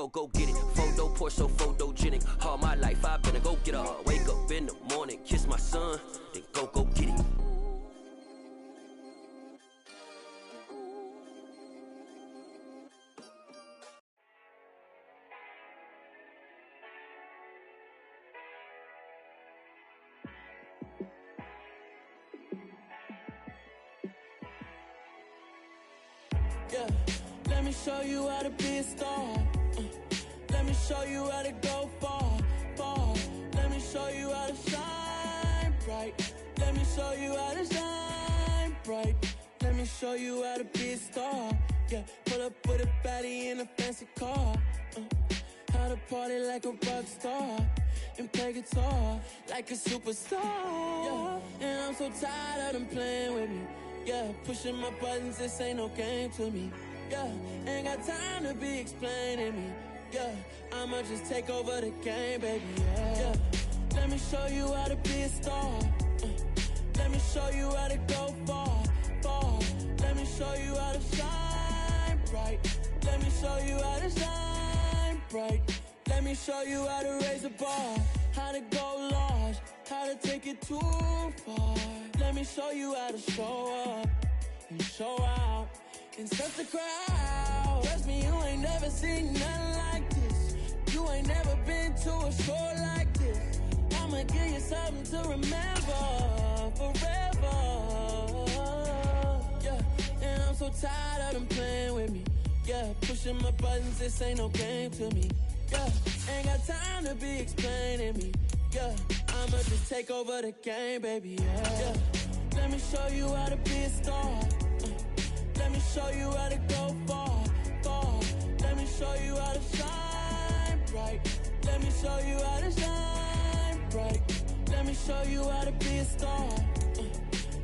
go get it. Photo poor, so photogenic. All my life I been a go get her. Wake up in the morning, kiss my son, then go get it. Yeah, let me show you how to be a star. Let me show you how to go far, far. Let me show you how to shine bright. Let me show you how to shine bright. Let me show you how to be a star. Yeah, pull up with a baddie in a fancy car. How to party like a rock star and play guitar like a superstar. Yeah, and I'm so tired of them playing with me. Yeah, pushing my buttons, this ain't no game to me. Yeah, ain't got time to be explaining me. Yeah, I'ma just take over the game, baby. Yeah, let me show you how to be a star. Let me show you how to go far, far. Let me show you how to shine bright. Let me show you how to shine bright. Let me show you how to raise the bar, how to go large, how to take it too far. Let me show you how to show up and show out and search the crowd. Trust me, you ain't never seen nothing like this. You ain't never been to a show like this. I'ma give you something to remember forever. Yeah, and I'm so tired of them playing with me. Yeah, pushing my buttons, this ain't no game to me. Yeah, ain't got time to be explaining me. Yeah, I'ma just take over the game, baby. Yeah, let me show you how to be a star. Let me show you how to go far, far. Let me show you how to shine bright. Let me show you how to shine bright. Let me show you how to be a star.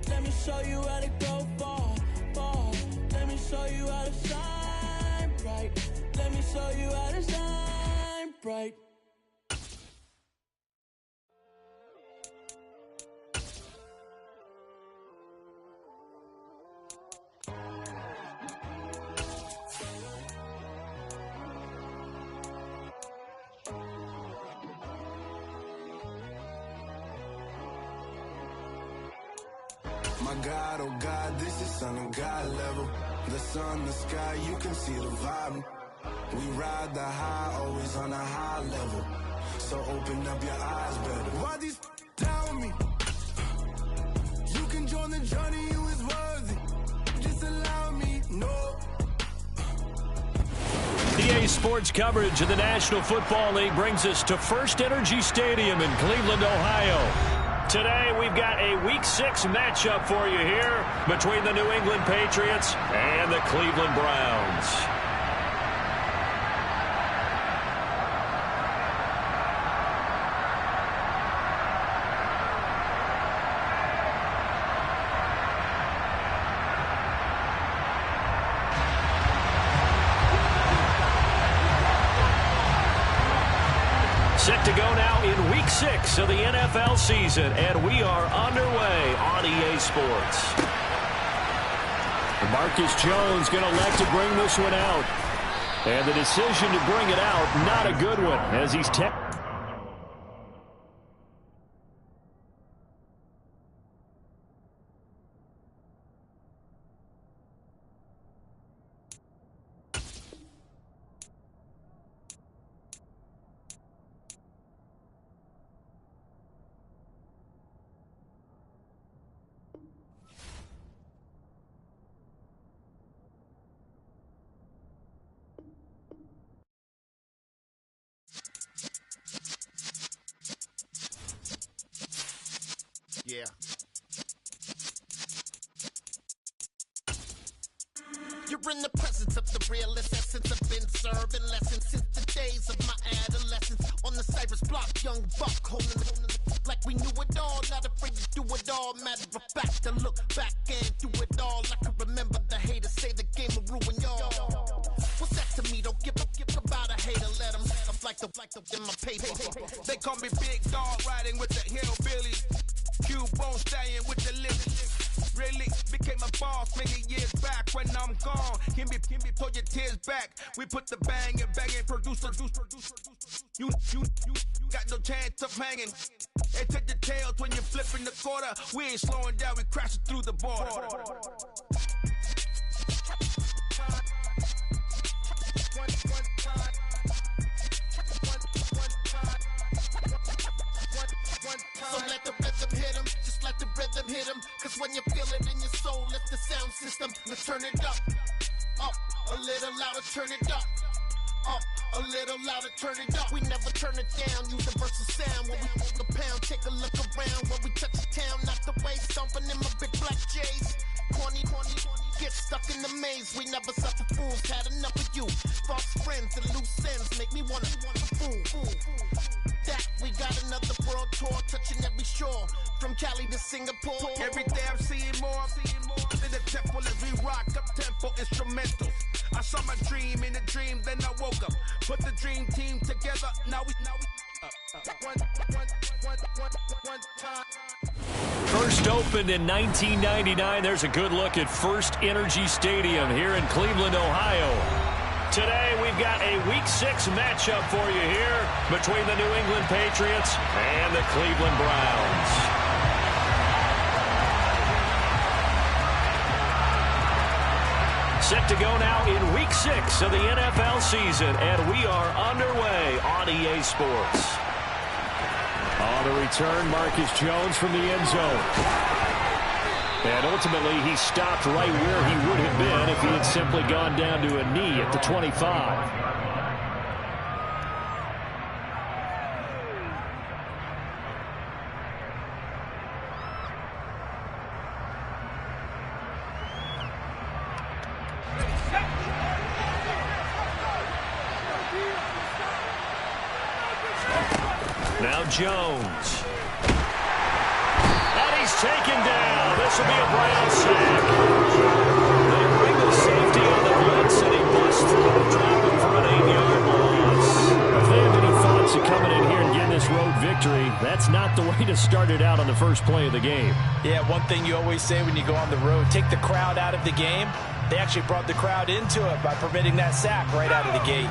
Let me show you how to go far, far. Let me show you how to shine bright. Let me show you how to shine bright. My God, oh God, this is Son of God level. The sun, the sky, you can see the vibe. We ride the high, always on a high level. So open up your eyes better. Why these down me? You can join the journey, you is worthy. Just allow me, no. EA Sports coverage of the National Football League brings us to First Energy Stadium in Cleveland, Ohio. Today, we've got a Week 6 matchup for you here between the New England Patriots and the Cleveland Browns. Set to go now in Week 6 of the NFL season, and we are underway on EA Sports. Marcus Jones going to elect to bring this one out. And the decision to bring it out, not a good one, as he's Yeah. You're in the presence of the realest essence. I've been serving lessons since the days of my adolescence. On the Cypress block, young buck holding it like we knew it all. Not afraid to do it all. Matter of fact, to look back and do it all. I can remember the haters say the game will ruin y'all. What's that to me? Don't give about a hater. Let them like the in my paper. They call me Big Dog, riding with the hillbillies. Cube bone stallion with the lips. Really became a boss many years back. When I'm gone, can be pull your tears back. We put the bang and producer. You got no chance of hanging. They take the tails when you're flipping the quarter. We ain't slowing down, we crashing through the border. So let the rhythm hit him, just let the rhythm hit him. Cause when you feel it in your soul, lift the sound system. Let's turn it up, a little louder, turn it up. A little louder, turn it up. We never turn it down, universal sound. When we move the pound, take a look around. When we touch the town, not the way, stomping in my big black J's. Corny, get stuck in the maze. We never suffer fools, had enough of you. False friends and loose ends make me wanna fool. That we got another world tour, touching every shore, from Cali to Singapore. Every day I'm seeing more. In the temple as we rock up tempo instrumentals. I saw my dream in a dream, then I woke up. Put the dream team together. Now we one time. First opened in 1999. There's a good look at First Energy Stadium here in Cleveland, Ohio. Today, we've got a Week 6 matchup for you here between the New England Patriots and the Cleveland Browns. Set to go now in Week 6 of the NFL season, and we are underway on EA Sports. On the return, Marcus Jones from the end zone. And ultimately, he stopped right where he would have been if he had simply gone down to a knee at the 25. Now Jones. And he's taken down. This will be a Brown sack. They bring the safety on the blitz, and he busts through, dropping for an 8-yard loss. If they have any thoughts of coming in here and getting this road victory, that's not the way to start it out on the first play of the game. Yeah, one thing you always say when you go on the road, take the crowd out of the game. They actually brought the crowd into it by permitting that sack right out of the gate.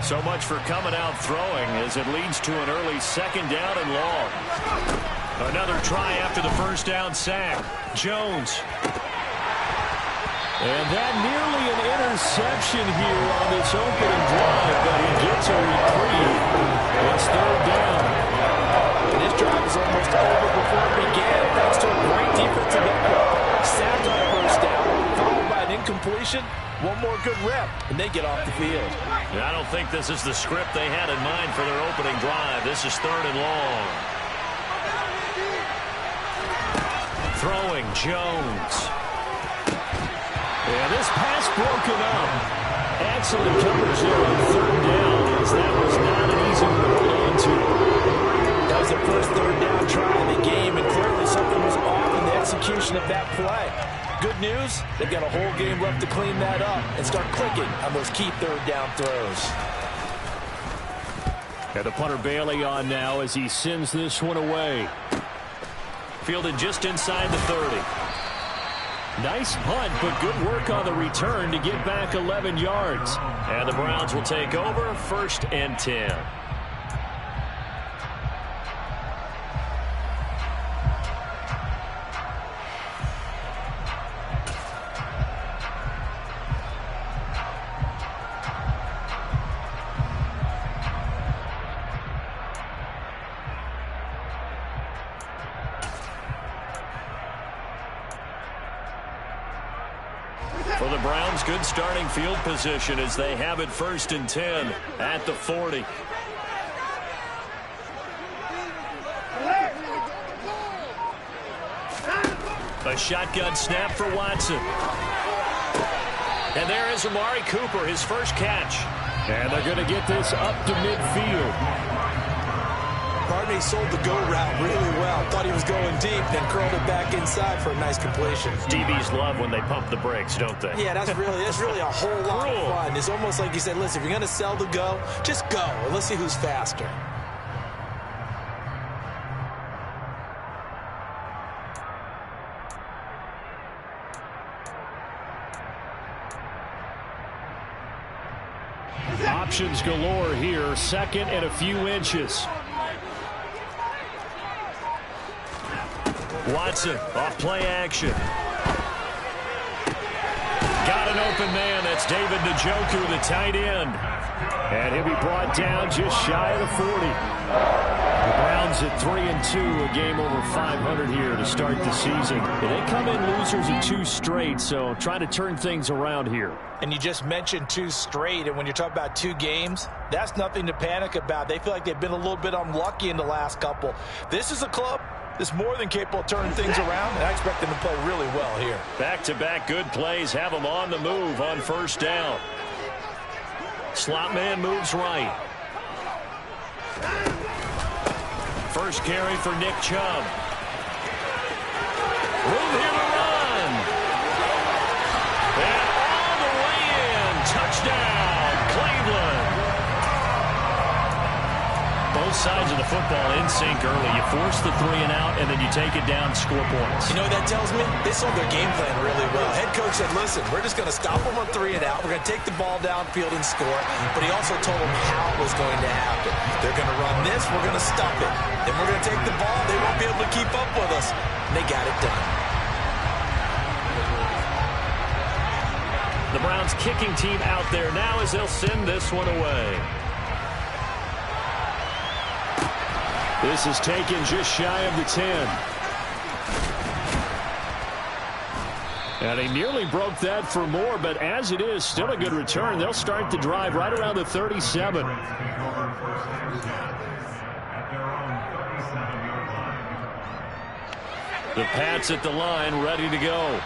So much for coming out throwing as it leads to an early second down and long. Another try after the first down sack. Jones. And that nearly an interception here on this opening drive, but he gets a reprieve. It's third down. And this drive is almost over before it began, thanks to a great defensive effort. Sacked on the first down, followed by an incompletion. One more good rep, and they get off the field. I don't think this is the script they had in mind for their opening drive. This is third and long. Throwing, Jones. Yeah, this pass broken up. Excellent coverage there on third down, as that was not an easy one to hold on to. That was the first third down try of the game, and clearly something was off in the execution of that play. Good news, they've got a whole game left to clean that up and start clicking on those key third down throws. And the punter Bailey on now as he sends this one away. Fielded just inside the 30. Nice punt, but good work on the return to get back 11 yards. And the Browns will take over, 1st and 10. For the Browns, good starting field position as they have it 1st and 10 at the 40. A shotgun snap for Watson. And there is Amari Cooper, his first catch. And they're going to get this up to midfield. Pardney sold the go route really well. Thought he was going deep, then curled it back inside for a nice completion. DBs love when they pump the brakes, don't they? Yeah, that's really a whole lot of fun. It's almost like you said, listen, if you're going to sell the go, just go. Let's see who's faster. Options galore here. Second and a few inches. Watson off play action. Got an open man. That's David Njoku, the tight end. And he'll be brought down just shy of the 40. The Browns at 3-2, a game over 500 here to start the season. They come in losers of 2 straight, so trying to turn things around here. And you just mentioned 2 straight, and when you're talking about 2 games, that's nothing to panic about. They feel like they've been a little bit unlucky in the last couple. This is a club that's more than capable of turning things around, and I expect them to play really well here. Back-to-back good plays have them on the move on first down. Slot man moves right. First carry for Nick Chubb. Room here to run. And all the way in. Touchdown, Cleveland. Both sides of the football in sync early. You force the 3 and out, and then you take it down, score points. You know what that tells me? They sold their game plan really well. Head coach said, listen, we're just going to stop them on 3 and out. We're going to take the ball downfield and score. But he also told them how it was going to happen. They're going to run this. We're going to stop it. Then we're going to take the ball. They won't be able to keep up with us. And they got it done. The Browns kicking team out there now as they'll send this one away. This is taken just shy of the 10. And he nearly broke that for more, but as it is, still a good return. They'll start the drive right around the 37. The Pats at the line, ready to go.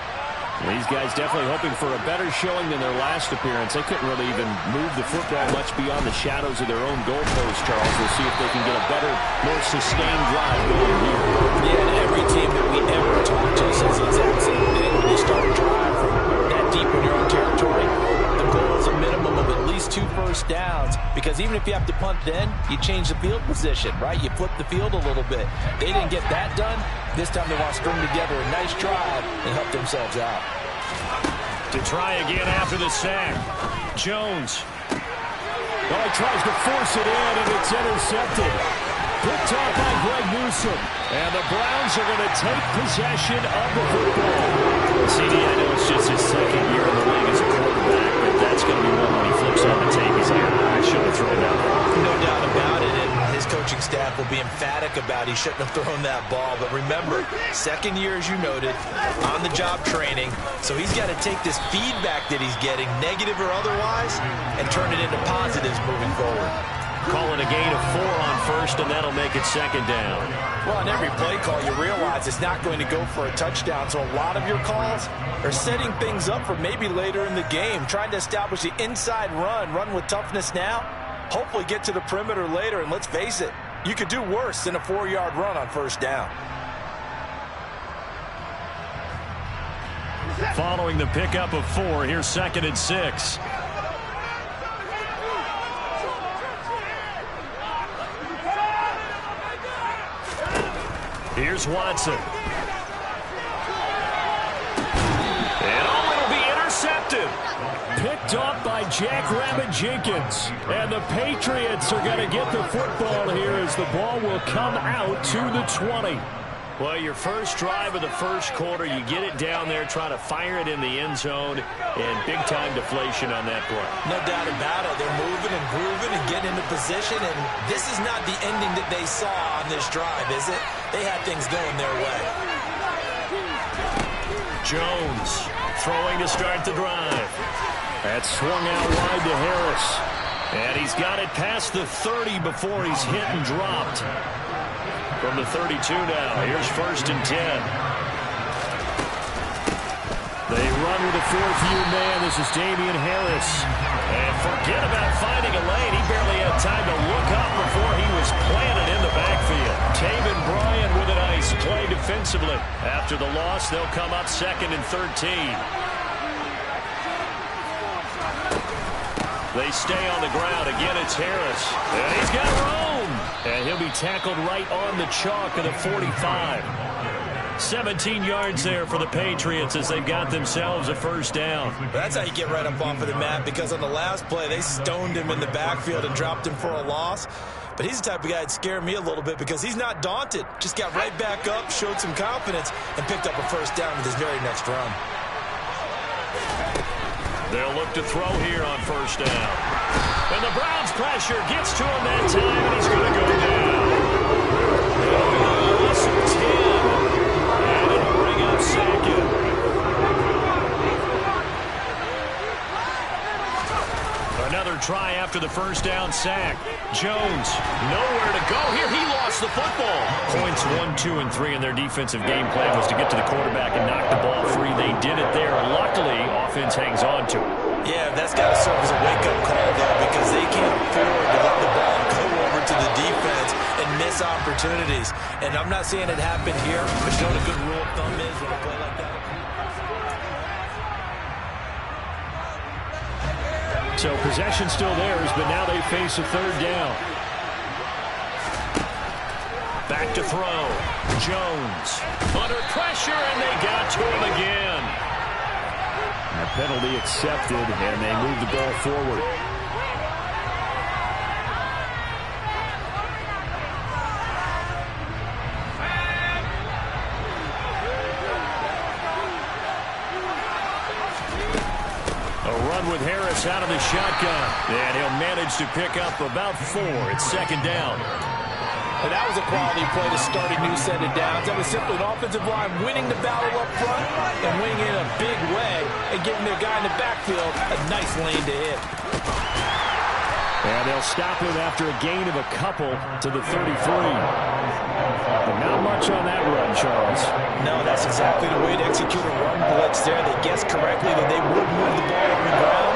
These guys definitely hoping for a better showing than their last appearance. They couldn't really even move the football much beyond the shadows of their own goalpost, Charles. We'll see if they can get a better, more sustained drive going here. Yeah, and every team that we ever talk to says the exact same thing. When you start a drive from that deep in your own territory, the goal is a minimum of at least 2 first downs, because even if you have to punt then, you change the field position, right? You flip the field a little bit. They didn't get that done. This time they want to string together a nice drive and help themselves out. To try again after the sack. Jones. Well, he tries to force it in, and it's intercepted. Picked off by Greg Newsome. And the Browns are going to take possession of the football. CD, I know it's just his second year in the league as a quarterback, but that's going to be one when he flips on the tape. He's like, I should have thrown that ball. No doubt about it, and his coaching staff will be emphatic about he shouldn't have thrown that ball. But remember, second year, as you noted, on-the-job training. So he's got to take this feedback that he's getting, negative or otherwise, and turn it into positives moving forward. Call it a gain of 4 on first, and that'll make it second down. Well, on every play call, you realize it's not going to go for a touchdown. So a lot of your calls are setting things up for maybe later in the game, trying to establish the inside run with toughness now, hopefully get to the perimeter later. And let's face it, you could do worse than a 4-yard run on first down. Following the pickup of 4, here's 2nd and 6. Here's Watson. And it'll be intercepted. Picked off by Jackrabbit Jenkins. And the Patriots are going to get the football here as the ball will come out to the 20. Well, your first drive of the first quarter, you get it down there, try to fire it in the end zone, and big-time deflation on that play. No doubt about it. They're moving and grooving and getting into position, and this is not the ending that they saw on this drive, is it? They had things going their way. Jones throwing to start the drive. That's swung out wide to Harris. And he's got it past the 30 before he's hit and dropped. From the 32 now, here's 1st and 10. They run with a 4th-view man. This is Damian Harris. And forget about finding a lane. He barely had time to look up before he was planted in the backfield. Taven Bryan with a nice play defensively. After the loss, they'll come up 2nd and 13. They stay on the ground. Again, it's Harris. And he's got room. And he'll be tackled right on the chalk of the 45. 17 yards there for the Patriots as they've got themselves a first down. That's how you get right up off of the mat, because on the last play, they stoned him in the backfield and dropped him for a loss. But he's the type of guy that scared me a little bit because he's not daunted. Just got right back up, showed some confidence, and picked up a first down with his very next run. They'll look to throw here on first down. And the Browns pressure gets to him that time, and he's going to go down. Loss of 10. And it'll bring up second. Another try after the first down sack. Jones, nowhere to go here. He lost the football. Points 1, 2, and 3 in their defensive game plan was to get to the quarterback and knock the ball free. They did it there. Luckily, offense hangs on to it. Yeah, that's got to serve as a wake-up call, though, because they can't afford to let the ball go over to the defense and miss opportunities. And I'm not saying it happened here, but you know what a good rule of thumb is when a play like that. So possession still theirs, but now they face a third down. Back to throw. Jones under pressure, and they got to him again. A penalty accepted, and they move the ball forward. With Harris out of the shotgun, and he'll manage to pick up about 4. It's second down. And that was a quality play to start a new set of downs. That was simply an offensive line winning the battle up front and winning in a big way and giving their guy in the backfield a nice lane to hit. And they'll stop him after a gain of a couple to the 33. But not much on that run, Charles. No, that's exactly the way to execute a run blitz there. They guessed correctly that they would move the ball on the ground,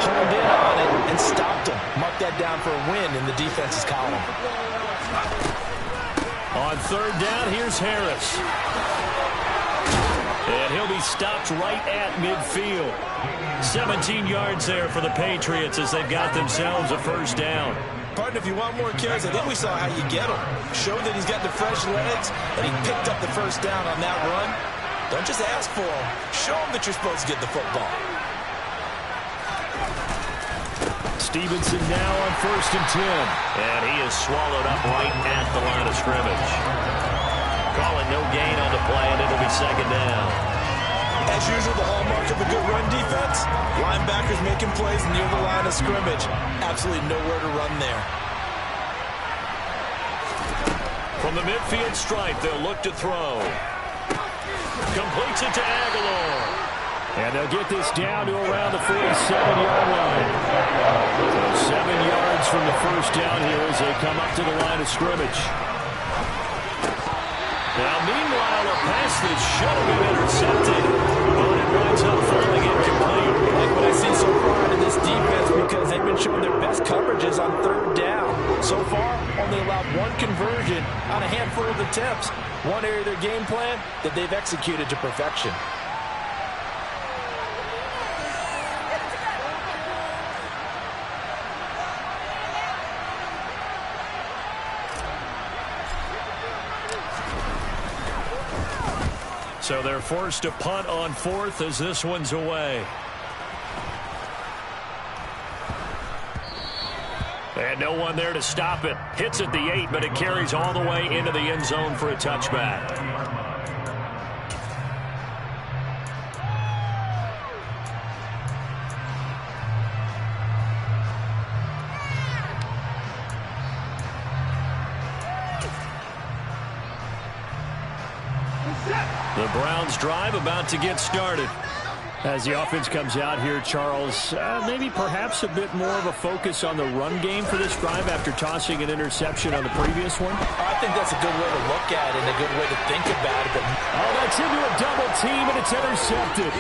honed in on it, and stopped them. Mark that down for a win in the defense's column. On third down, here's Harris. And he'll be stopped right at midfield. 17 yards there for the Patriots as they've got themselves a first down. Partner, if you want more carries, I think we saw how you get him. Showed that he's got the fresh legs, and he picked up the first down on that run. Don't just ask for him. Show him that you're supposed to get the football. Stevenson now on 1st and 10. And he is swallowed up right at the line of scrimmage. Calling no gain on the play, and it'll be second down. As usual, the hallmark of a good run defense, linebackers making plays near the line of scrimmage. Absolutely nowhere to run there. From the midfield stripe, they'll look to throw. Completes it to Aguilar. And they'll get this down to around the 47-yard line. So 7 yards from the first down here as they come up to the line of scrimmage. Now, meanwhile, a pass that should have been intercepted, but it winds up falling incomplete. Like what I see so far out of this defense, because they've been showing their best coverages on third down. So far, only allowed 1 conversion on a handful of attempts. One area of their game plan that they've executed to perfection. So they're forced to punt on 4th as this one's away. And no one there to stop it. Hits at the 8, but it carries all the way into the end zone for a touchback. The Browns drive about to get started. As the offense comes out here, Charles, maybe perhaps a bit more of a focus on the run game for this drive after tossing an interception on the previous one? I think that's a good way to look at it and a good way to think about it. Oh, that's into a double team, and it's intercepted.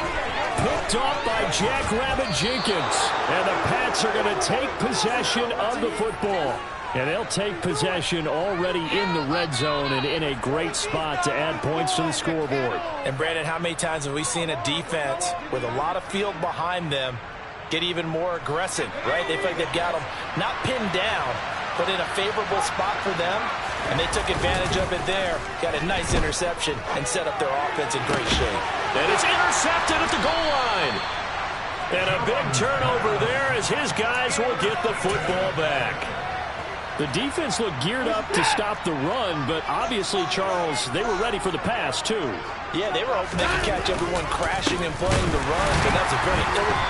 Picked off by Jackrabbit Jenkins. And the Pats are going to take possession of the football. And they'll take possession already in the red zone and in a great spot to add points to the scoreboard. And, Brandon, how many times have we seen a defense with a lot of field behind them get even more aggressive, right? They feel like they've got them not pinned down, but in a favorable spot for them, and they took advantage of it there, got a nice interception, and set up their offense in great shape. And it's intercepted at the goal line. And a big turnover there as his guys will get the football back. The defense looked geared up to stop the run, but obviously, Charles, they were ready for the pass, too. Yeah, they were hoping they could catch everyone crashing and playing the run, but that's a very...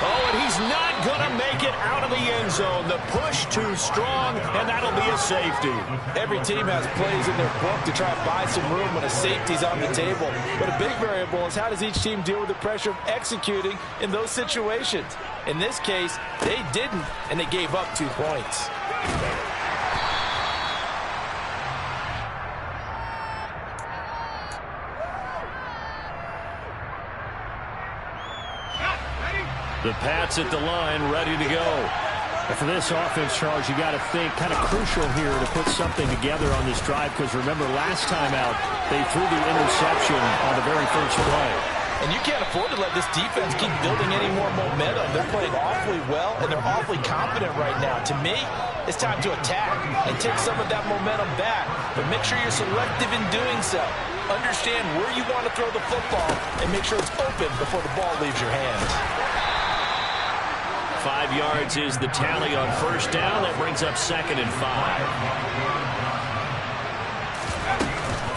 Oh, and he's not going to make it out of the end zone. The push too strong, and that'll be a safety. Every team has plays in their book to try to buy some room when a safety's on the table. But a big variable is how does each team deal with the pressure of executing in those situations. In this case, they didn't, and they gave up 2 points. The Pats at the line, ready to go. And for this offense, Charles, you got to think kind of crucial here to put something together on this drive, because remember last time out, they threw the interception on the very first play. And you can't afford to let this defense keep building any more momentum. They're playing awfully well, and they're awfully confident right now. To me, it's time to attack and take some of that momentum back. But make sure you're selective in doing so. Understand where you want to throw the football and make sure it's open before the ball leaves your hands. 5 yards is the tally on first down. That brings up 2nd and 5.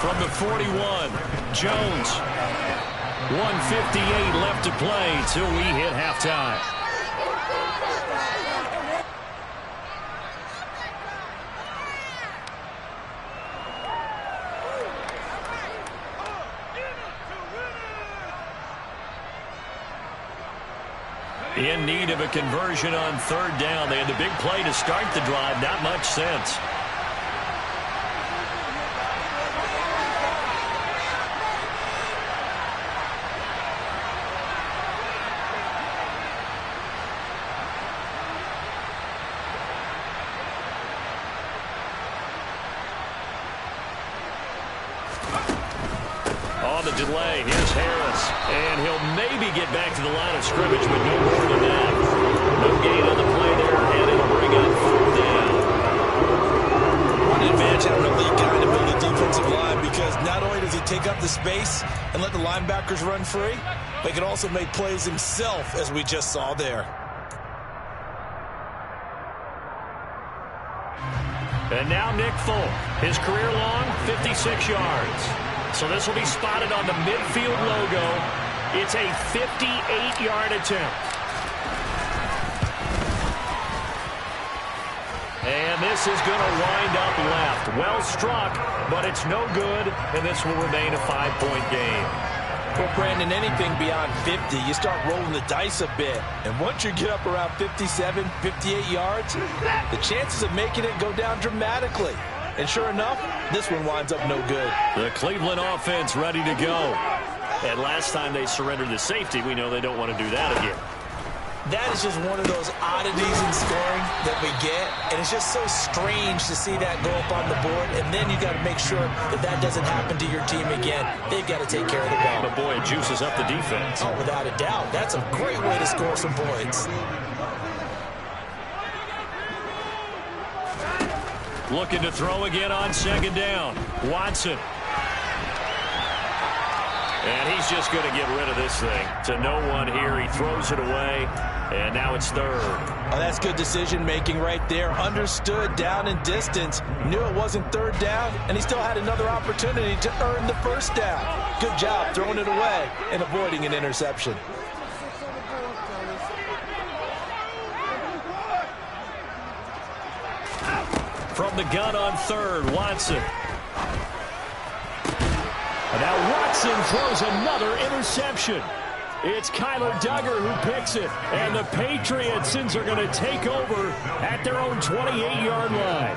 From the 41, Jones. 1:58 left to play till we hit halftime. In need of a conversion on third down. They had the big play to start the drive. Not much sense. On the delay, here's Harris. And he'll maybe get back to the line of scrimmage, but no more than that. No gain on the play there, and it'll bring up 4th down. One advantage having a lead guy to build a defensive line, because not only does he take up the space and let the linebackers run free, but he can also make plays himself, as we just saw there. And now Nick Folk, his career long, 56 yards. So this will be spotted on the midfield logo. It's a 58-yard attempt. And this is going to wind up left. Well struck, but it's no good, and this will remain a 5-point game. Well, Brandon, anything beyond 50, you start rolling the dice a bit. And once you get up around 57, 58 yards, the chances of making it go down dramatically. And sure enough, this one winds up no good. The Cleveland offense ready to go. And last time they surrendered the safety, we know they don't want to do that again. That is just one of those oddities in scoring that we get. And it's just so strange to see that go up on the board. And then you got to make sure that that doesn't happen to your team again. They've got to take care of the ball. But boy, it juices up the defense. Oh, without a doubt. That's a great way to score some points. Looking to throw again on 2nd down. Watson. And he's just going to get rid of this thing. To no one here. He throws it away. And now it's 3rd. Oh, that's good decision-making right there. Understood down and distance. Knew it wasn't 3rd down. And he still had another opportunity to earn the 1st down. Good job throwing it away and avoiding an interception. From the gun on 3rd, Watson. And now Watson throws another interception. It's Kyler Duggar who picks it. And the Patriotsons are going to take over at their own 28-yard line.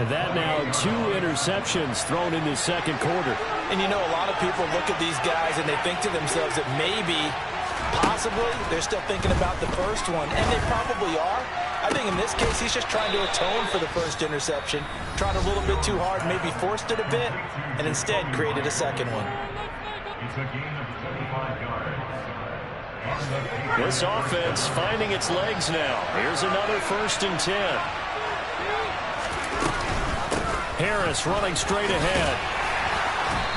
And that now 2 interceptions thrown in the 2nd quarter. And you know, a lot of people look at these guys and they think to themselves that maybe, possibly, they're still thinking about the first one. And they probably are. I think in this case, he's just trying to atone for the first interception. Tried a little bit too hard, maybe forced it a bit, and instead created a 2nd one. This offense finding its legs now. Here's another 1st and 10. Harris running straight ahead.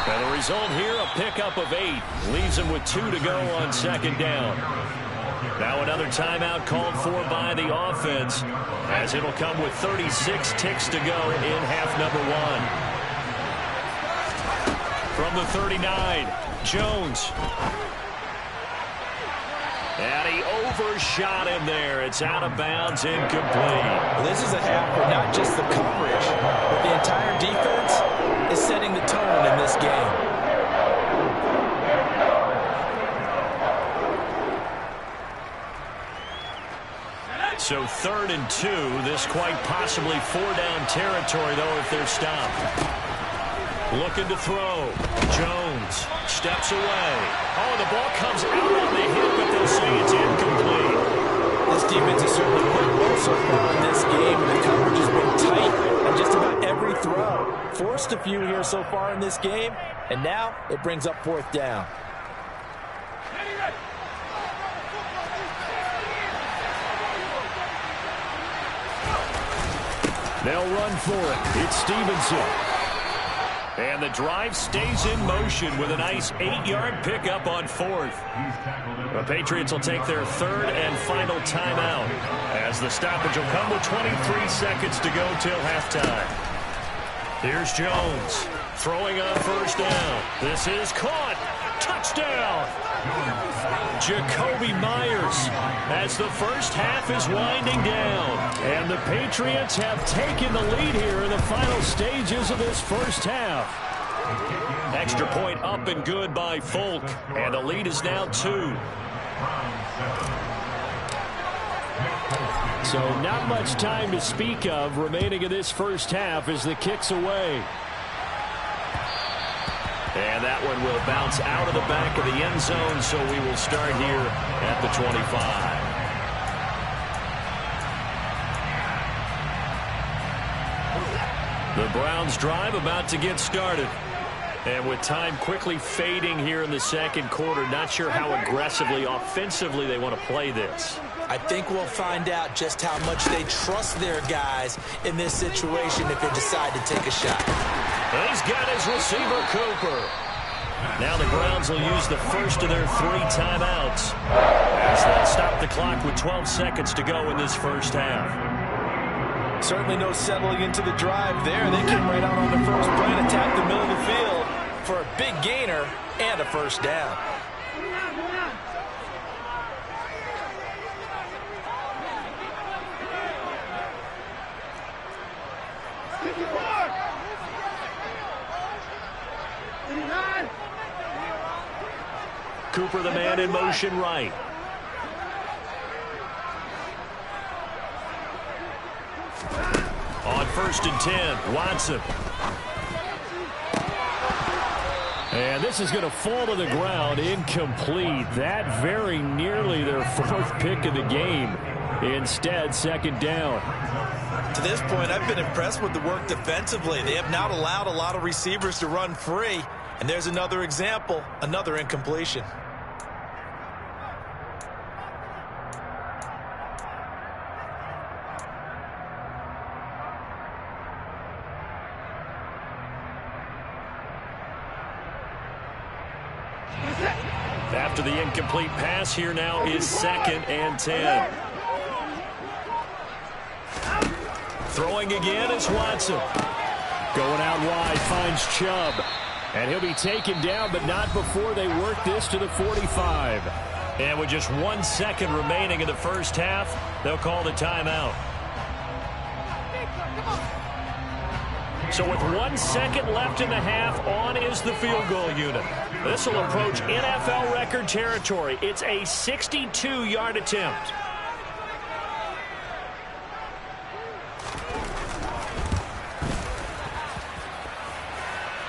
And the result here, a pickup of 8. Leaves him with 2 to go on 2nd down. Now another timeout called for by the offense, as it'll come with 36 ticks to go in half number 1. From the 39, Jones. And he overshot him there. It's out of bounds, incomplete. Well, this is a half where not just the coverage, but the entire defense is setting the tone in this game. So 3rd and 2. This quite possibly 4-down territory, though, if they're stopped. Looking to throw. Jones steps away. Oh, the ball comes out on the hit, but they'll say it's incomplete. This defense has certainly played well so far in this game, and the coverage has been tight on just about every throw. Forced a few here so far in this game, and now it brings up 4th down. They'll run for it. It's Stevenson. And the drive stays in motion with a nice 8-yard pickup on 4th. The Patriots will take their 3rd and final timeout, as the stoppage will come with 23 seconds to go till halftime. Here's Jones throwing on 1st down. This is caught. Touchdown. Jacoby Myers, as the first half is winding down. And the Patriots have taken the lead here in the final stages of this first half. Extra point up and good by Folk. And the lead is now 2. So not much time to speak of remaining in this first half as the kick's away. And that one will bounce out of the back of the end zone, so we will start here at the 25. The Browns drive about to get started. And with time quickly fading here in the 2nd quarter, not sure how aggressively, offensively they want to play this. I think we'll find out just how much they trust their guys in this situation if they decide to take a shot. He's got his receiver, Cooper. Now the Browns will use the first of their 3 timeouts, as they'll stop the clock with 12 seconds to go in this first half. Certainly no settling into the drive there. They came right out on the first play and attacked the middle of the field for a big gainer and a 1st down. Cooper, the man in motion right. On 1st and 10, Watson. And this is going to fall to the ground, incomplete. That very nearly their 4th pick of the game. Instead, 2nd down. To this point, I've been impressed with the work defensively. They have not allowed a lot of receivers to run free. And there's another example, another incompletion. After the incomplete pass, here now is 2nd and 10. Throwing again is Watson. Going out wide, finds Chubb. And he'll be taken down, but not before they work this to the 45. And with just 1 second remaining in the first half, they'll call the timeout. So with 1 second left in the half, on is the field goal unit. This will approach NFL record territory. It's a 62-yard attempt.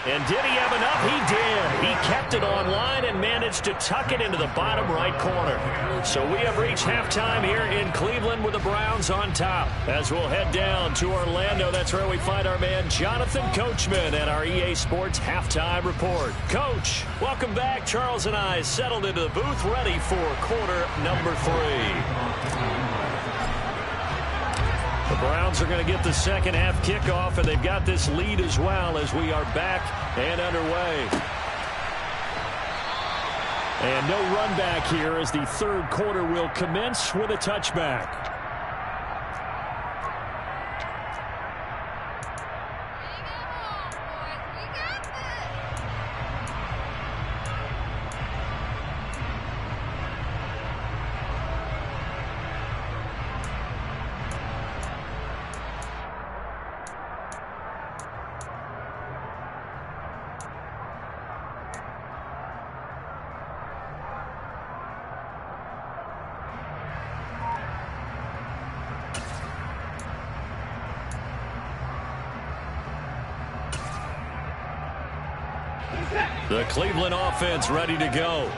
And did he have enough? He did. He kept it online and managed to tuck it into the bottom right corner. So we have reached halftime here in Cleveland with the Browns on top. As we'll head down to Orlando, that's where we find our man Jonathan Coachman at our EA Sports Halftime Report. Coach, welcome back. Charles and I settled into the booth ready for quarter number 3. The Browns are going to get the second half kickoff, and they've got this lead as well as we are back and underway. And no run back here as the third quarter will commence with a touchback. The Cleveland offense ready to go.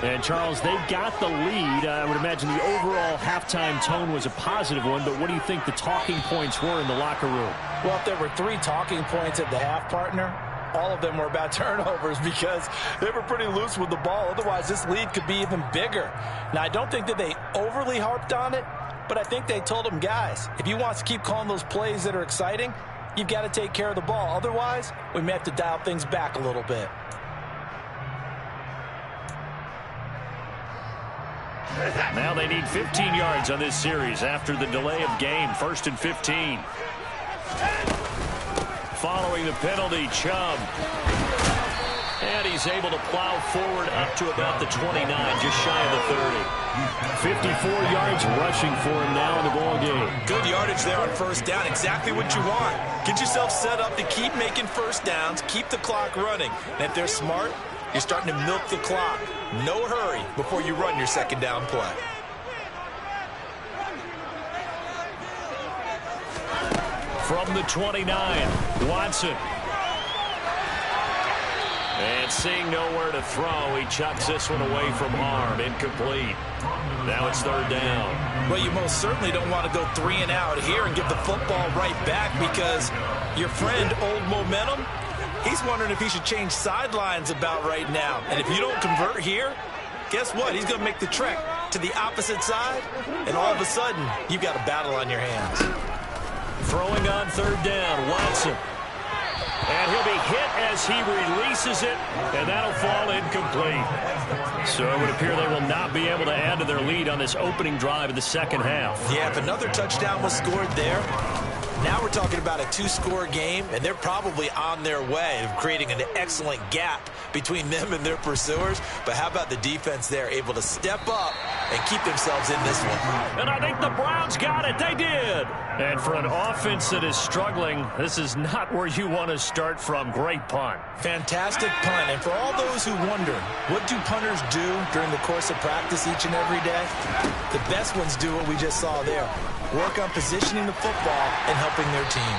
And, Charles, they've got the lead. I would imagine the overall halftime tone was a positive one, but what do you think the talking points were in the locker room? Well, if there were 3 talking points at the half, partner, all of them were about turnovers because they were pretty loose with the ball. Otherwise, this lead could be even bigger. Now, I don't think that they overly harped on it, but I think they told them, guys, if you want to keep calling those plays that are exciting, you've got to take care of the ball. Otherwise, we may have to dial things back a little bit. Now they need 15 yards on this series after the delay of game. 1st and 15. Following the penalty, Chubb. And he's able to plow forward up to about the 29, just shy of the 30. 54 yards rushing for him now in the ball game. Good yardage there on first down. Exactly what you want. Get yourself set up to keep making first downs, keep the clock running. And if they're smart, you're starting to milk the clock. No hurry before you run your second down play. From the 29, Watson. And seeing nowhere to throw, he chucks this one away from harm. Incomplete. Now it's third down. Well, you most certainly don't want to go 3 and out here and give the football right back because your friend, Old Momentum, he's wondering if he should change sidelines about right now. And if you don't convert here, guess what? He's going to make the trek to the opposite side, and all of a sudden, you've got a battle on your hands. Throwing on third down, Watson. And he'll be hit as he releases it, and that'll fall incomplete. So it would appear they will not be able to add to their lead on this opening drive of the second half. Yeah, if another touchdown was scored there, now we're talking about a 2-score game, and they're probably on their way of creating an excellent gap between them and their pursuers. But how about the defense there, able to step up and keep themselves in this one? And I think the Browns got it. They did. And for an offense that is struggling, this is not where you want to start from. Great punt. Fantastic punt. And for all those who wonder, what do punters do during the course of practice each and every day? The best ones do what we just saw there. Work on positioning the football and helping their team.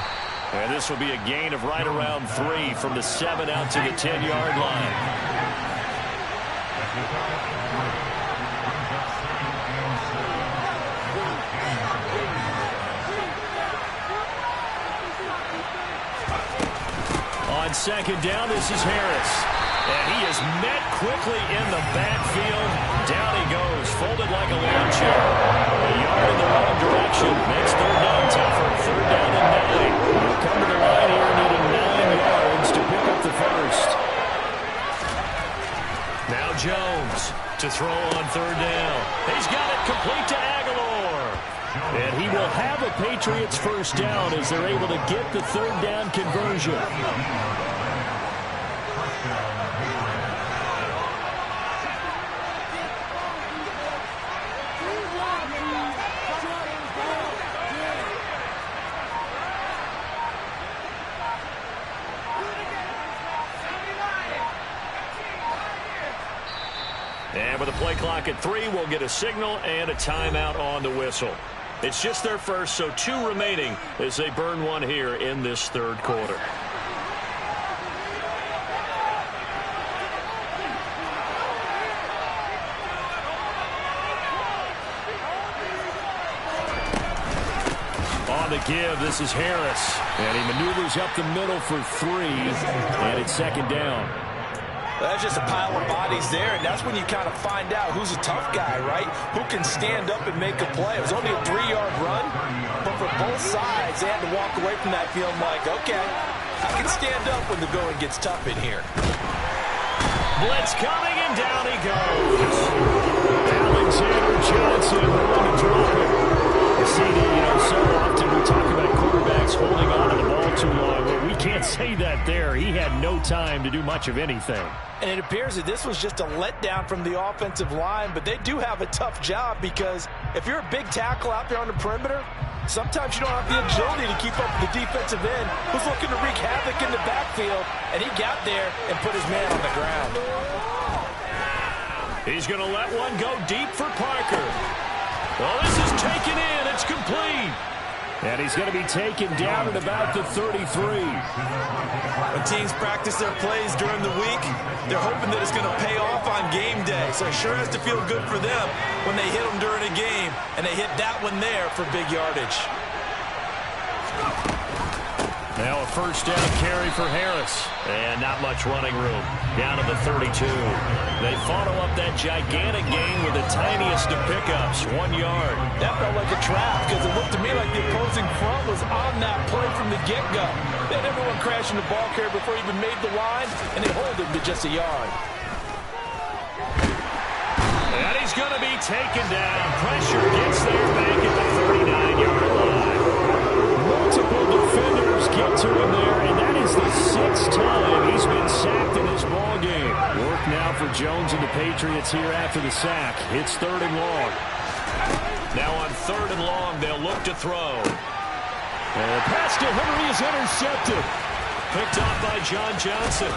And this will be a gain of right around 3 from the 7 out to the 10-yard line. On second down, this is Harris. And he is met quickly in the backfield. Down he goes, folded like a lawn chair. A yard in the wrong direction. Makes third down tougher. Third down and 9. We'll come to the line here, needing 9 yards to pick up the first. Now Jones to throw on third down. He's got it complete to Aguilar. And he will have a Patriots first down as they're able to get the third down conversion. And with a play clock at 3, we'll get a signal and a timeout on the whistle. It's just their first, so 2 remaining as they burn one here in this third quarter. On the give, this is Harris. And he maneuvers up the middle for 3. And it's second down. That's just a pile of bodies there, and that's when you kind of find out who's a tough guy, right? Who can stand up and make a play. It was only a 3-yard run, but for both sides, they had to walk away from that feeling like, okay, I can stand up when the going gets tough in here. Blitz coming, and down he goes. Alexander Johnson going to drop it. CD, so often we talk about quarterbacks holding on to the ball too long. Well, we can't say that there. He had no time to do much of anything. And it appears that this was just a letdown from the offensive line, but they do have a tough job because if you're a big tackle out there on the perimeter, sometimes you don't have the agility to keep up with the defensive end who's looking to wreak havoc in the backfield, and he got there and put his man on the ground. He's going to let one go deep for Parker. Well, this is taken in. It's complete. And he's going to be taken down at about the 33. When teams practice their plays during the week, they're hoping that it's going to pay off on game day. So it sure has to feel good for them when they hit them during a game, and they hit that one there for big yardage. Now a first down carry for Harris. And not much running room. Down to the 32. They follow up that gigantic gain with the tiniest of pickups, 1 yard. That felt like a trap because it looked to me like the opposing front was on that play from the get-go. They had everyone crashing the ball carrier before he even made the line, and they hold him to just a yard. And he's going to be taken down. Pressure gets there back at the 39-yard line. Multiple defenders get to him there, and that is the 6th time he's been sacked in this ballgame. Work now for Jones and the Patriots here after the sack. It's 3rd and long. Now on 3rd and long, they'll look to throw. And the pass to Henry is intercepted. Picked off by John Johnson.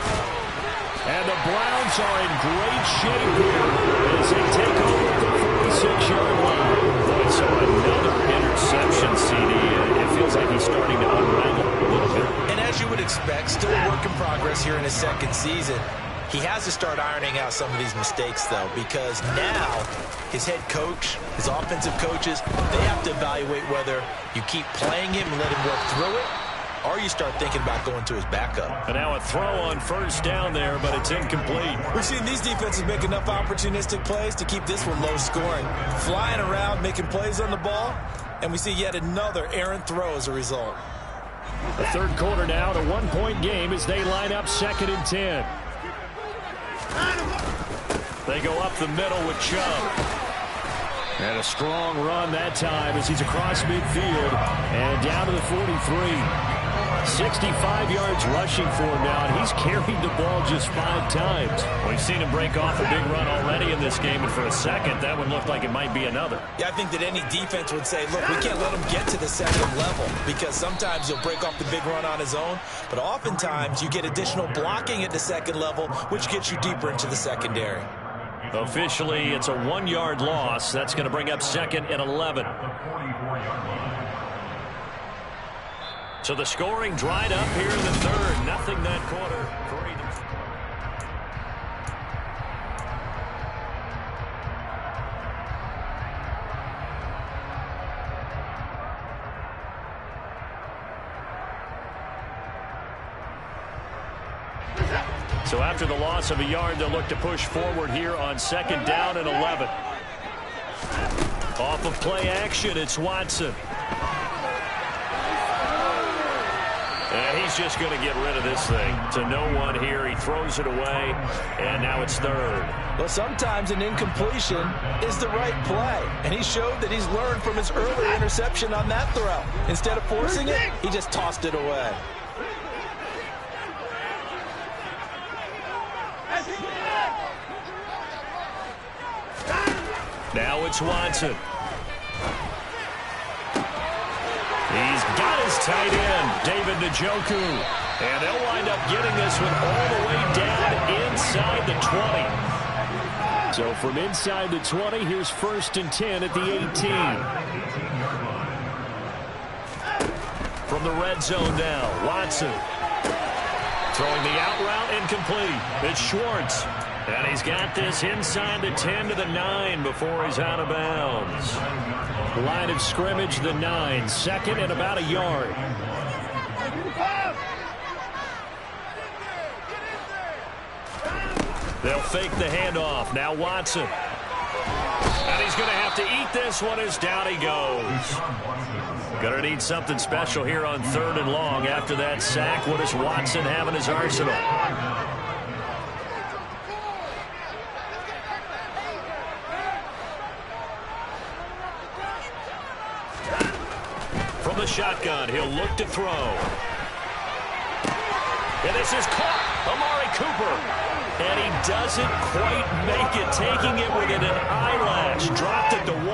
And the Browns are in great shape here as they take over at the 46-yard line. So another interception, CD. It feels like he's starting to unravel a little bit. And as you would expect, still a work in progress here in his 2nd season. He has to start ironing out some of these mistakes, though, because now his head coach, his offensive coaches, they have to evaluate whether you keep playing him and let him work through it, or you start thinking about going to his backup. And now a throw on first down there, but it's incomplete. We've seen these defenses make enough opportunistic plays to keep this one low scoring. Flying around, making plays on the ball, and we see yet another errant throw as a result. The 3rd quarter now, a 1-point game as they line up 2nd and 10. They go up the middle with Chubb. And a strong run that time as he's across midfield and down to the 43. 65 yards rushing for him now, and he's carried the ball just 5 times. We've seen him break off a big run already in this game, and for a second, that one looked like it might be another. Yeah, I think that any defense would say, look, we can't let him get to the 2nd level because sometimes he'll break off the big run on his own, but oftentimes you get additional blocking at the 2nd level, which gets you deeper into the secondary. Officially, it's a 1-yard loss. That's going to bring up 2nd and 11. So the scoring dried up here in the 3rd. Nothing that quarter. So after the loss of a yard, they'll look to push forward here on 2nd down and 11. Off of play action, it's Watson. And he's just going to get rid of this thing. To no one here. He throws it away, and now it's 3rd. Well, sometimes an incompletion is the right play, and he showed that he's learned from his earlier interception on that throw. Instead of forcing it, he just tossed it away. Now it's Watson. He's got his tight end, David Njoku. And they'll wind up getting this one all the way down inside the 20. So from inside the 20, here's 1st and 10 at the 18. From the red zone now, Watson. Throwing the out route incomplete. It's Schwartz. And he's got this inside the 10 to the 9 before he's out of bounds. Line of scrimmage, the 9. 2nd and about a yard. They'll fake the handoff. Now Watson. And he's going to have to eat this one as down he goes. Going to need something special here on 3rd and long. After that sack, what does Watson have in his arsenal? From the shotgun, he'll look to throw. And this is caught. Amari Cooper. And he doesn't quite make it, taking it within an eyelash. Dropped it to 1.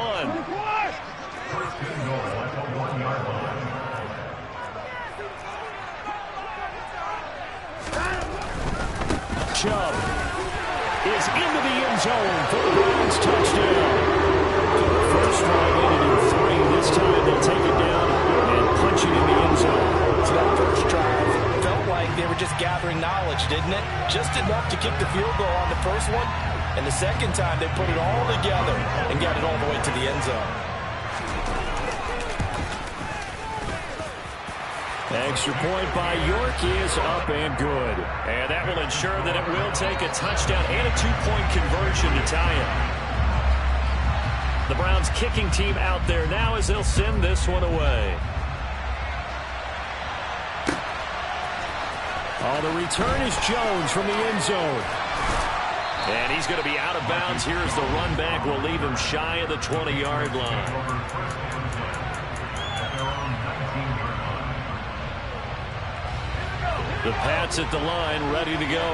Chubb is into the end zone for the Browns touchdown. First drive ended in 3. This time they'll take it down and punch it in the end zone. So that first drive felt like they were just gathering knowledge, didn't it? Just enough to kick the field goal on the first one. And the second time they put it all together and got it all the way to the end zone. Extra point by York is up and good. And that will ensure that it will take a touchdown and a 2-point conversion to tie it. The Browns kicking team out there now as they'll send this one away. Oh, the return is Jones from the end zone. And he's going to be out of bounds here as the run back will leave him shy of the 20-yard line. The Pats at the line, ready to go.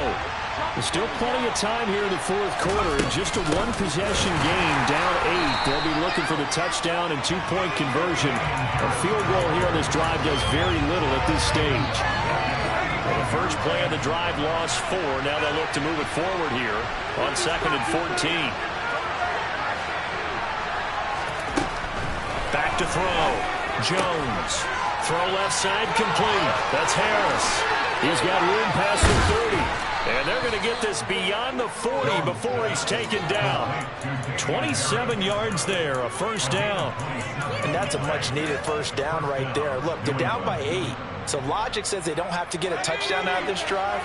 There's still plenty of time here in the 4th quarter. Just a 1-possession game, down 8. They'll be looking for the touchdown and 2-point conversion. A field goal here on this drive does very little at this stage. Well, the first play of the drive lost 4. Now they'll look to move it forward here on 2nd and 14. Back to throw. Jones. Throw left side complete. That's Harris. He's got room past the 30. And they're going to get this beyond the 40 before he's taken down. 27 yards there, a first down. And that's a much-needed first down right there. Look, they're down by 8. So logic says they don't have to get a touchdown out of this drive.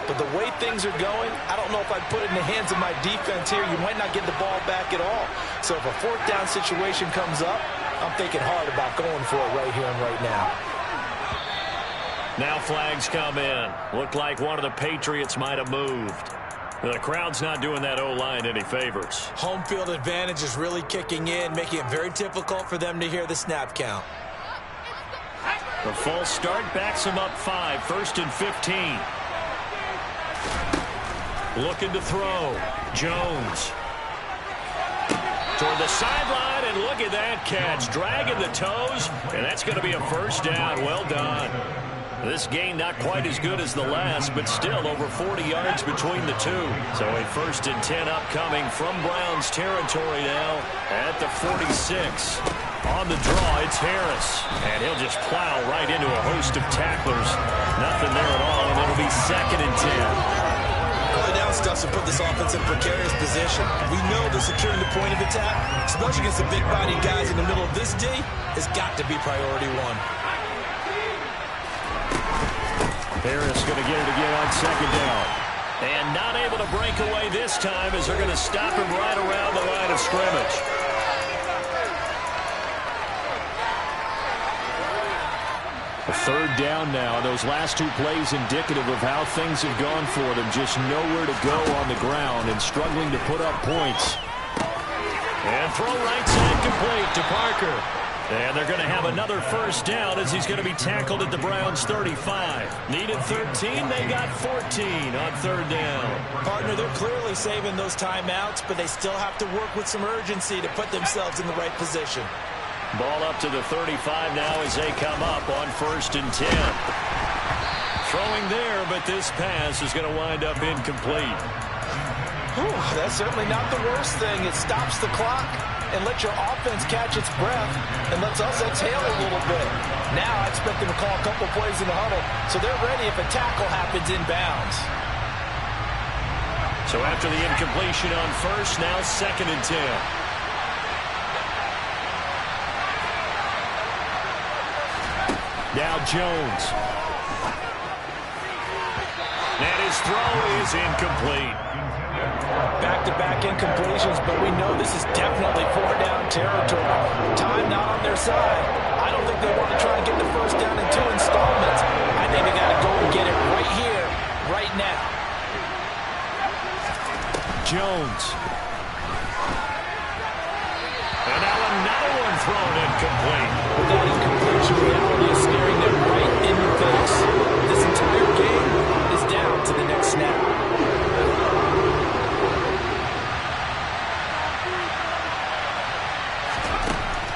But the way things are going, I don't know if I'd put it in the hands of my defense here. You might not get the ball back at all. So if a 4th down situation comes up, I'm thinking hard about going for it right here and right now. Now flags come in. Looked like one of the Patriots might have moved. The crowd's not doing that O-line any favors. Home field advantage is really kicking in, making it very difficult for them to hear the snap count. The false start backs him up 5. 1st and 15. Looking to throw. Jones. Toward the sideline, and look at that catch. Dragging the toes, and that's going to be a first down. Well done. This gain not quite as good as the last, but still over 40 yards between the two. So a 1st and 10 upcoming from Browns territory now at the 46. On the draw, it's Harris. And he'll just plow right into a host of tacklers. Nothing there at all, and it'll be 2nd and 10. Early down stuff to put this offense in precarious position. We know that securing the point of attack, especially against the big-bodied guys in the middle of this D, has got to be priority 1. Harris going to get it again on 2nd down. And not able to break away this time as they're going to stop him right around the line of scrimmage. A 3rd down now. Those last 2 plays indicative of how things have gone for them. Just nowhere to go on the ground and struggling to put up points. And throw right side complete to Parker. And they're going to have another first down as he's going to be tackled at the Browns' 35. Needed 13, they got 14 on 3rd down. Partner, they're clearly saving those timeouts, but they still have to work with some urgency to put themselves in the right position. Ball up to the 35 now as they come up on 1st and 10. Throwing there, but this pass is going to wind up incomplete. Whew, that's certainly not the worst thing. It stops the clock and lets your offense catch its breath and lets us exhale a little bit. Now I expect them to call a couple plays in the huddle so they're ready if a tackle happens inbounds. So after the incompletion on 1st, now 2nd and 10. Now Jones. And his throw is incomplete. Back-to-back incompletions, but we know this is definitely four-down territory. Time not on their side. I don't think they want to try and get the first down in 2 installments. I think they got to go and get it right here, right now. Jones. And now another one thrown incomplete. But that incompletion reality is staring them right in the face. This entire game is down to the next snap.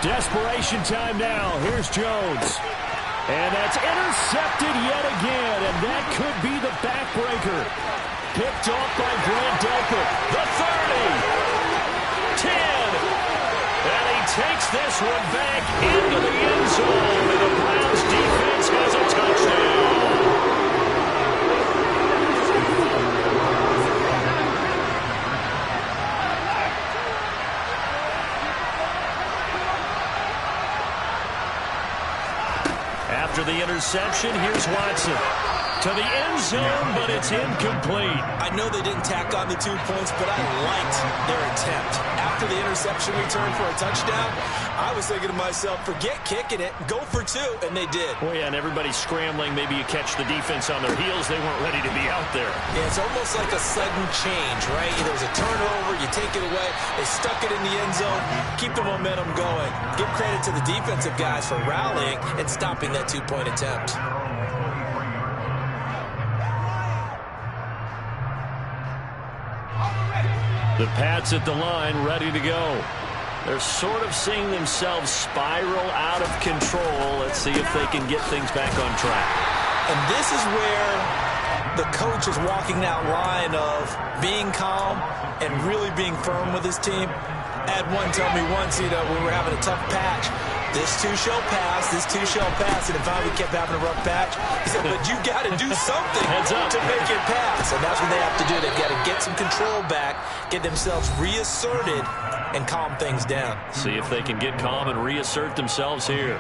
Desperation time now. Here's Jones. And that's intercepted yet again, and that could be the backbreaker. Picked off by Grant Delpit. The 30. 10. And he takes this one back into the end zone, and the Browns defense has a touchdown. After the interception, here's Watson. To the end zone, but it's incomplete. I know they didn't tack on the 2 points, but I liked their attempt. After the interception return for a touchdown, I was thinking to myself, forget kicking it, go for 2, and they did. Well, yeah, and everybody's scrambling. Maybe you catch the defense on their heels. They weren't ready to be out there. Yeah, it's almost like a sudden change, right? There was a turnover, you take it away, they stuck it in the end zone, keep the momentum going. Give credit to the defensive guys for rallying and stopping that 2-point attempt. The Pats at the line, ready to go. They're sort of seeing themselves spiral out of control. Let's see if they can get things back on track. And this is where the coach is walking that line of being calm and really being firm with his team. I had one tell me once, we were having a tough patch. This too shall pass, this too shall pass. And if I kept having a rough patch, he said, but you got to do something to make it pass. And that's what they have to do. They've got to get some control back, get themselves reasserted, and calm things down. See if they can get calm and reassert themselves here.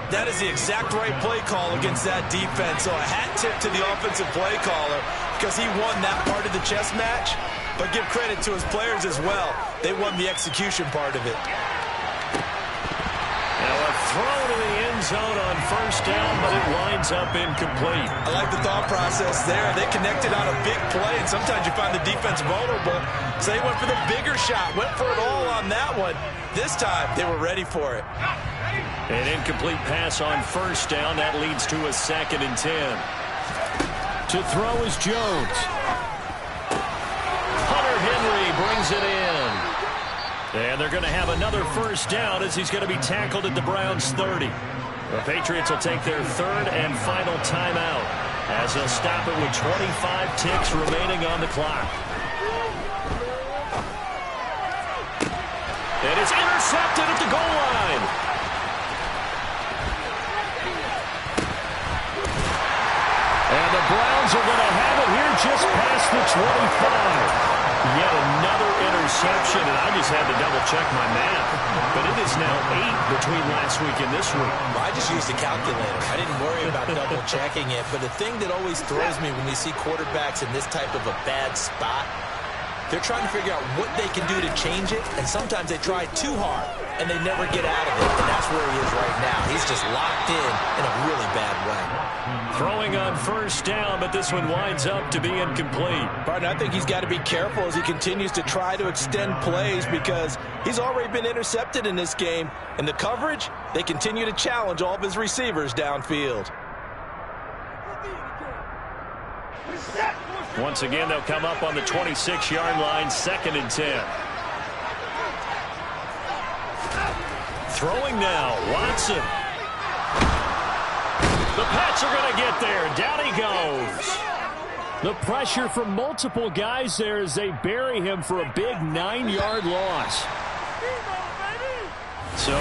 That is the exact right play call against that defense. So a hat tip to the offensive play caller because he won that part of the chess match. But give credit to his players as well. They won the execution part of it. Now a throw to the end zone on first down, but it winds up incomplete. I like the thought process there. They connected on a big play, and sometimes you find the defense vulnerable. So they went for the bigger shot, went for it all on that one. This time, they were ready for it. An incomplete pass on first down. That leads to a 2nd and 10. To throw is Jones. Hunter Henry brings it in. And they're going to have another first down as he's going to be tackled at the Browns' 30. The Patriots will take their 3rd and final timeout as they'll stop it with 25 ticks remaining on the clock. It is intercepted at the goal line. And the Browns are going to have it here just past the 25. Yet another interception, and I just had to double-check my math. But it is now 8 between last week and this week. Well, I just used a calculator. I didn't worry about double-checking it. But the thing that always throws me when you see quarterbacks in this type of a bad spot, they're trying to figure out what they can do to change it, and sometimes they try too hard, and they never get out of it. And that's where he is right now. He's just locked in a really bad way. Throwing on first down, but this one winds up to be incomplete. Pardon, I think he's got to be careful as he continues to try to extend plays because he's already been intercepted in this game. And the coverage, they continue to challenge all of his receivers downfield. Once again, they'll come up on the 26-yard line, 2nd and 10. Throwing now, Watson. The Pats are going to get there. Down he goes. The pressure from multiple guys there as they bury him for a big 9-yard loss. So